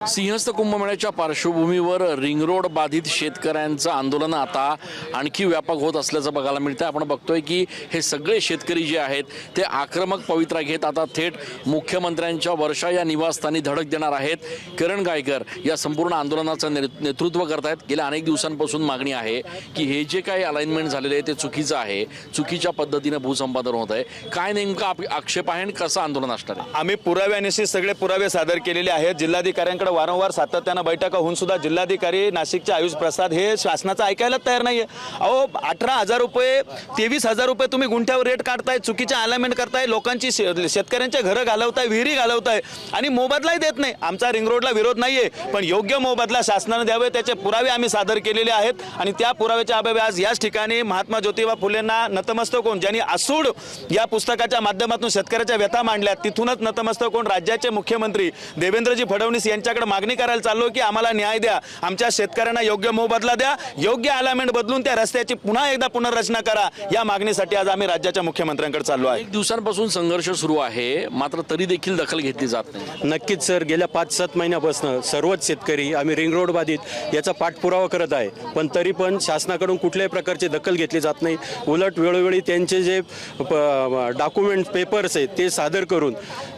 सिंहस्थ कुंभमेळ्याच्या पार्श्वभूमीवर ring road बाधित शेतकऱ्यांचं आंदोलन आता आणखी व्यापक होत असल्याचं बघायला मिळतं। आपण बघतोय की हे सगळे शेतकरी जे आहेत ते आक्रमक पवित्रा घेत आता थेट मुख्यमंत्र्यांच्या वर्षा या निवासस्थानी धडक देणार आहेत। किरण गायकर या संपूर्ण आंदोलनाचं नेतृत्व करतायत। गेल्या अनेक दिवसांपासून मागणी आहे की हे जे काही अलाइनमेंट झालेले आहे ते चुकीचं आहे, चुकीच्या पद्धतीने भूसंपादन होत आहे। काय नेमका आक्षेप आहे आणि कसं आंदोलन असणार आहे? आम्ही पुराव्यानिशी सगळे पुरावे सादर केलेले आहेत। जिल्हाधिकाऱ्यांकडे वारंवार सातत्याने बैठका होऊन सुद्धा जिल्हाधिकारी नाशिकचे आयुष प्रसाद हे शासनाचं ऐकायला तयार नाहीये। अहो 18,000 रुपये 23,000 रुपये तुम्ही गुंठ्यावर रेट काढताय, चुकीच्या अलाइनमेंट करताय, लोकांची शेतकऱ्यांच्या घरं घालवताय, विहिरी घालवताय आणि मोबदलाही देत नाही। आमचा रिंग रोडला विरोध नाहीये, पण योग्य मोबदला शासनाने द्यावे त्याचे पुरावे आम्ही सादर केलेले आहेत आणि त्या पुराव्याच्या अभावी आज याच ठिकाणी महात्मा ज्योतिबा फुलेंना नतमस्तक होऊन, ज्यांनी आसूड या पुस्तकाच्या माध्यमातून शेतकऱ्याच्या व्यथा मांडल्या, तिथूनच नतमस्तक होऊन राज्याचे मुख्यमंत्री देवेंद्रजी फडणवीस यांच्याकडे मागणी करायला चाललो की आम्हाला न्याय द्या, आमच्या शेतकऱ्यांना योग्य मोबदला द्या, योग्य अलाइनमेंट बदलून त्या रस्त्याची पुन्हा एकदा पुनर्रचना करा। या मागणीसाठी आज आम्ही राज्याच्या मुख्यमंत्र्यांकडे चाललो आहे। एक दिवसांपासून संघर्ष सुरू आहे, मात्र तरी देखील दखल घेतली जात नाही। नक्कीच सर, गेल्या 5-7 महिन्यापासून सर्वच शेतकरी आम्ही रिंग रोड बाधित याचा पाठपुरावा करत आहे, पण तरी पण शासनाकडून कुठल्याही प्रकारची दखल घेतली जात नाही। उलट वेळोवेळी त्यांचे जे डॉक्युमेंट पेपर्स आहेत ते सादर करून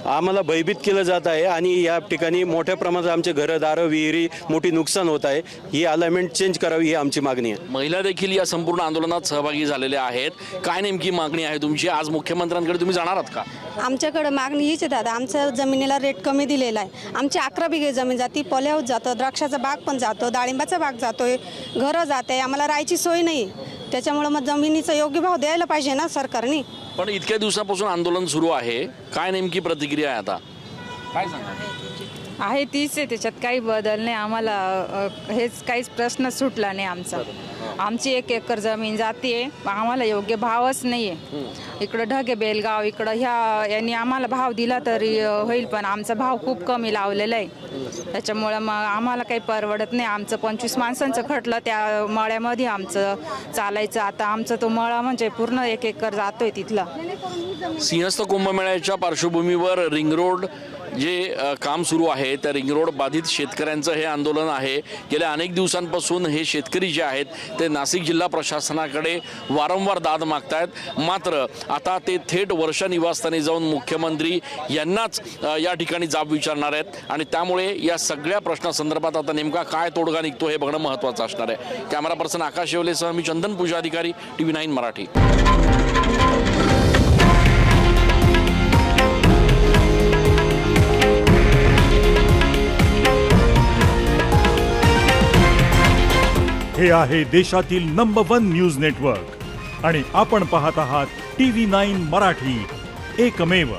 आम्हाला भयभीत केलं जात आहे आणि या ठिकाणी मोठ्या प्रमाणात आमचे घरदारं, विहिरी मोठी नुकसान होत आहे। ही अलाइनमेंट चेंज करावी ही आमची मागणी आहे। महिला देखील या संपूर्ण आंदोलनात सहभागी झालेल्या आहेत। काय नेमकी मागणी आहे तुमची? आज मुख्यमंत्र्यांकडे तुम्ही जाणार आहात का? आमच्याकडे मागणी हीच आहे दादा, आमच्या जमिनीला रेट कमी दिलेला आहे। आमची 11 बिघे जमीन जाती, पोल्यावर जातं, द्राक्षाचा बाग पण जातो, डाळिंबाचा बाग जातोय, घरं जाते, आम्हाला राहायची सोय नाही। त्याच्यामुळे मग जमिनीचा योग्य भाव द्यायला पाहिजे ना सरकारने। पण इतक्या दिवसापासून आंदोलन सुरू आहे, काय नेमकी प्रतिक्रिया आहे आता? काय सांगा? आहे तीच आहे, त्याच्यात काही बदल नाही। आम्हाला हेच काहीच प्रश्न सुटला नाही आमचा। आमची 1 एकर जमीन जाते, आम्हाला योग्य भावच नाही आहे। इकडं ढगे बेलगाव इकडं ह्या यांनी आम्हाला भाव दिला तरी होईल, पण आमचा भाव खूप कमी लावलेला आहे। त्याच्यामुळं मग आम्हाला काही परवडत नाही। आमचं 25 माणसांचं खटलं, त्या मळ्यामध्ये आमचं चालायचं। आता आमचा तो मळा म्हणजे पूर्ण 1 एकर जातोय तिथला। सिंहस्थ कुंभमेळ्याच्या पार्श्वभूमीवर रिंग रोड जे काम सुरू आहे त्या रिंग रोड बाधित शेतकऱ्यांचं हे आंदोलन आहे। गेल्या अनेक दिवसांपासून हे शेतकरी जे आहेत ते नाशिक जिल्हा प्रशासनाकडे वारंवार दाद मागतायत, मात्र आता ते थेट वर्षा निवासस्थानी जाऊन मुख्यमंत्री यांनाच या ठिकाणी जाब विचारणार आहेत आणि त्यामुळे या सगळ्या प्रश्नासंदर्भात आता नेमका काय तोडगा निघतो हे बघणं महत्त्वाचं असणार आहे। कॅमेरा पर्सन आकाश शेवलेसह मी चंदन पूजा अधिकारी, TV9 मराठी। हे आहे देशातील नंबर 1 न्यूज नेटवर्क आणि आपण पाहत आहात TV9 मराठी, एकमेव।